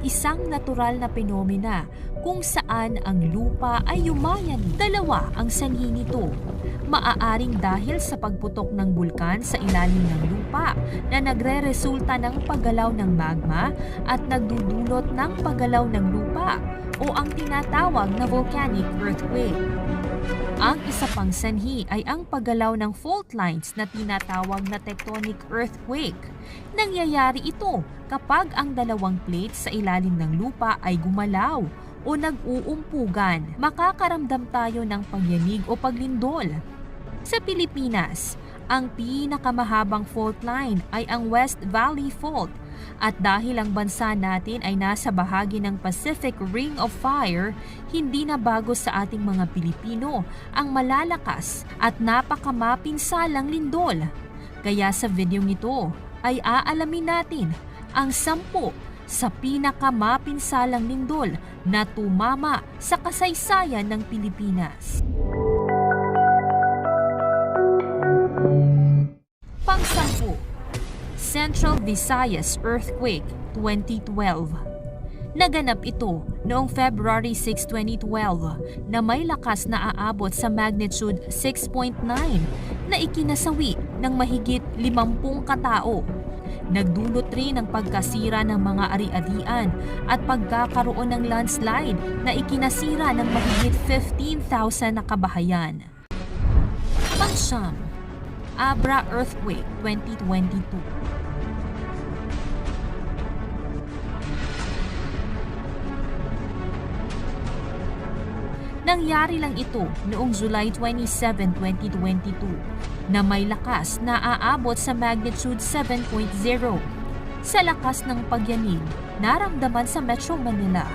isang natural na penomena kung saan ang lupa ay yumayani. Dalawa ang sanhi nito. Maaaring dahil sa pagputok ng bulkan sa ilalim ng lupa na nagre-resulta ng paggalaw ng magma at nagdudulot ng paggalaw ng lupa o ang tinatawag na volcanic earthquake. Ang isa pang sanhi ay ang paggalaw ng fault lines na tinatawag na tectonic earthquake. Nangyayari ito kapag ang dalawang plates sa ilalim ng lupa ay gumalaw o nag-uumpugan. Makakaramdam tayo ng pagyanig o paglindol. Sa Pilipinas, ang pinakamahabang fault line ay ang West Valley Fault at dahil ang bansa natin ay nasa bahagi ng Pacific Ring of Fire, hindi na bago sa ating mga Pilipino ang malalakas at napakamapinsalang lindol. Kaya sa videong ito ay aalamin natin ang 10 sa pinakamapinsalang lindol na tumama sa kasaysayan ng Pilipinas. Pang-10, Central Visayas Earthquake 2012. Naganap ito noong February 6, 2012 na may lakas na aabot sa magnitude 6.9 na ikinasawi ng mahigit 50 katao. Nagdulot rin ng pagkasira ng mga ari-arian at pagkakaroon ng landslide na ikinasira ng mahigit 15,000 na kabahayan. Pang-9, Abra Earthquake 2022. Nangyari lang ito noong July 27, 2022 na may lakas na aabot sa magnitude 7.0. Sa lakas ng pagyanig, naramdaman sa Metro Manila,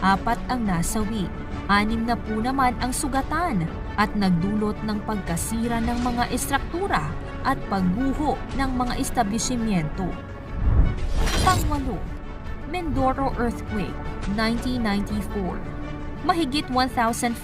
4 ang nasawi, 6 na po naman ang sugatan at nagdulot ng pagkasira ng mga estruktura at pagguho ng mga establishmento. Pang-8, Mindoro Earthquake 1994. Mahigit 1,500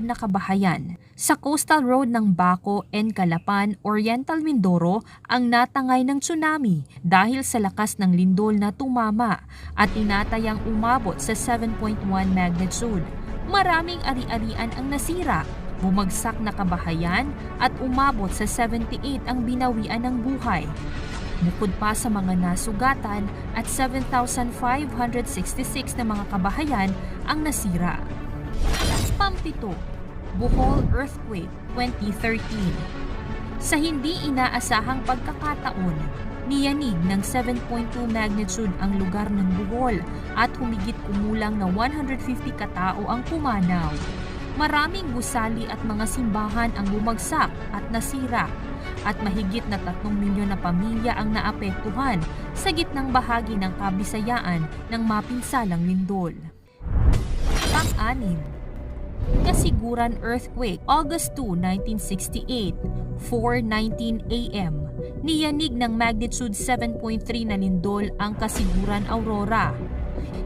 na kabahayan sa coastal road ng Baco and Calapan, Oriental Mindoro ang natangay ng tsunami dahil sa lakas ng lindol na tumama at tinatayang umabot sa 7.1 magnitude. Maraming ari-arian ang nasira, bumagsak na kabahayan at umabot sa 78 ang binawian ng buhay. Bukod pa sa mga nasugatan at 7,566 na mga kabahayan ang nasira. Pang-7, Bohol Earthquake 2013. Sa hindi inaasahang pagkakataon, niyanig ng 7.2 magnitude ang lugar ng Bohol at humigit kumulang na 150 katao ang pumanaw. Maraming gusali at mga simbahan ang bumagsak at nasira at mahigit na 3 milyon na pamilya ang naapektuhan sa gitnang bahagi ng Kabisayaan ng mapinsalang lindol. Pang-6, Kasiguran Earthquake August 2, 1968, 4:19 AM. Niyanig ng magnitude 7.3 na lindol ang Kasiguran Aurora.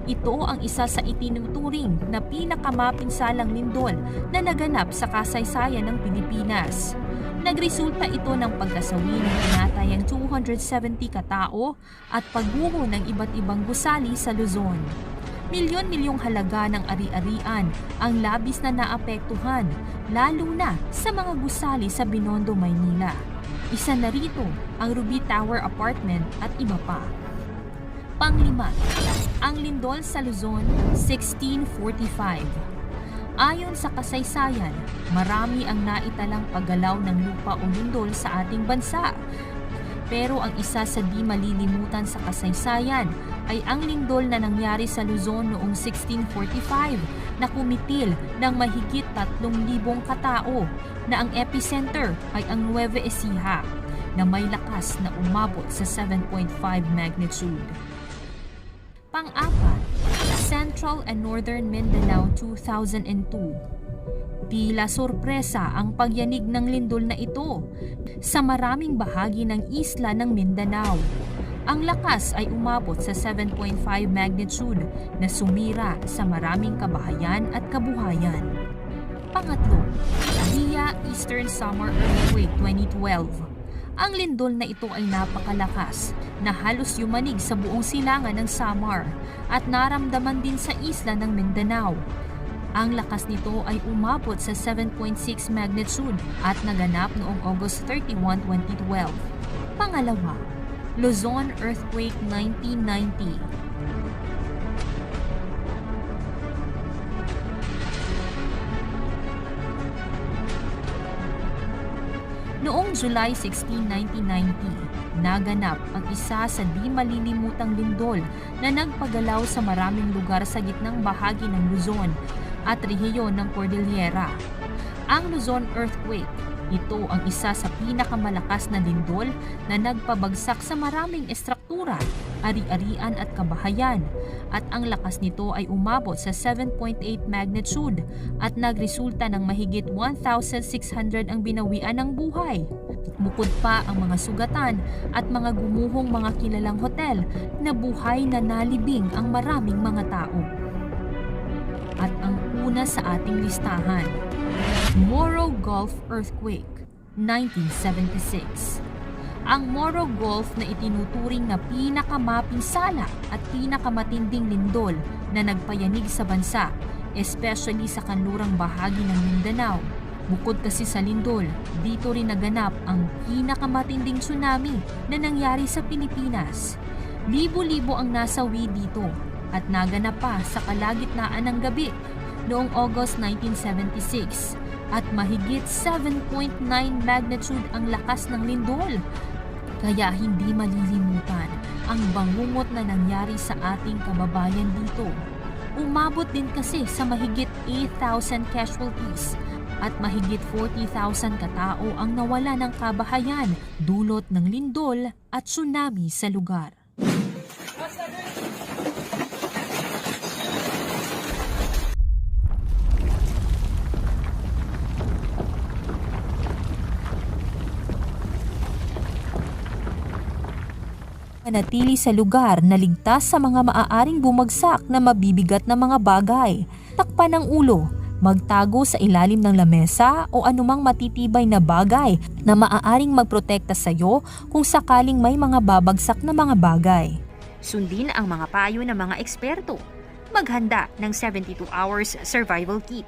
Ito ang isa sa itinuturing na pinakamapinsalang lindol na naganap sa kasaysayan ng Pilipinas. Nagresulta ito ng pagkasawi ng tinatayang 270 katao at pagguho ng iba't ibang gusali sa Luzon. Milyon-milyong halaga ng ari-arian ang labis na naapektuhan, lalo na sa mga gusali sa Binondo, Maynila. Isa na rito ang Ruby Tower Apartment at iba pa. Pang-5, ang lindol sa Luzon 1645. Ayon sa kasaysayan, marami ang naitalang paggalaw ng lupa o lindol sa ating bansa. Pero ang isa sa di malilimutan sa kasaysayan ay ang lindol na nangyari sa Luzon noong 1645 na kumitil ng mahigit 3,000 katao na ang epicenter ay ang Nueva Ecija na may lakas na umabot sa 7.5 magnitude. Pang-4, Central and Northern Mindanao 2002. Tila sorpresa ang pagyanig ng lindol na ito sa maraming bahagi ng isla ng Mindanao. Ang lakas ay umabot sa 7.5 magnitude na sumira sa maraming kabahayan at kabuhayan. Pang-3, Dia Eastern Summer Earthquake 2012. Ang lindol na ito ay napakalakas na halos yumanig sa buong silangan ng Samar at naramdaman din sa isla ng Mindanao. Ang lakas nito ay umabot sa 7.6 magnitude at naganap noong August 31, 2012. Pangalawa, Luzon Earthquake 1990. Noong July 16, 1990, naganap ang isa sa di malilimutang lindol na nagpagalaw sa maraming lugar sa gitnang bahagi ng Luzon at rehiyon ng Cordillera. Ang Luzon Earthquake, ito ang isa sa pinakamalakas na lindol na nagpabagsak sa maraming estruktura, ari-arian at kabahayan, at ang lakas nito ay umabot sa 7.8 magnitude at nagresulta ng mahigit 1,600 ang binawian ng buhay. Bukod pa ang mga sugatan at mga gumuhong mga kilalang hotel na buhay na nalibing ang maraming mga tao. At ang una sa ating listahan, Morro Gulf Earthquake, 1976. Ang Morro Gulf na itinuturing na pinakamapinsala at pinakamatinding lindol na nagpayanig sa bansa, especially sa kanlurang bahagi ng Mindanao. Bukod kasi sa lindol, dito rin naganap ang pinakamatinding tsunami na nangyari sa Pilipinas. Libo-libo ang nasawi dito at naganap pa sa kalagitnaan ng gabi noong August 1976 at mahigit 7.9 magnitude ang lakas ng lindol. Kaya hindi malilimutan ang bangungot na nangyari sa ating kababayan dito. Umabot din kasi sa mahigit 8,000 casualties at mahigit 40,000 katao ang nawala ng kabahayan dulot ng lindol at tsunami sa lugar. Manatili sa lugar na ligtas sa mga maaaring bumagsak na mabibigat na mga bagay. Takpan ang ulo, magtago sa ilalim ng lamesa o anumang matitibay na bagay na maaaring magprotekta sa iyo kung sakaling may mga babagsak na mga bagay. Sundin ang mga payo ng mga eksperto. Maghanda ng 72 hours survival kit.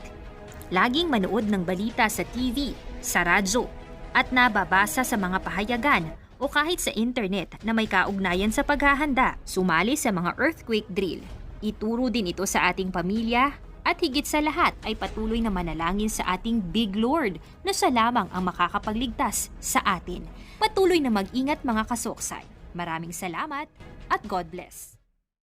Laging manood ng balita sa TV, sa radyo, at nababasa sa mga pahayagan o kahit sa internet na may kaugnayan sa paghahanda. Sumali sa mga earthquake drill. Ituro din ito sa ating pamilya at higit sa lahat ay patuloy na manalangin sa ating Big Lord na siya lamang ang makakapagligtas sa atin. Patuloy na mag-ingat mga kasoksay. Maraming salamat at God bless.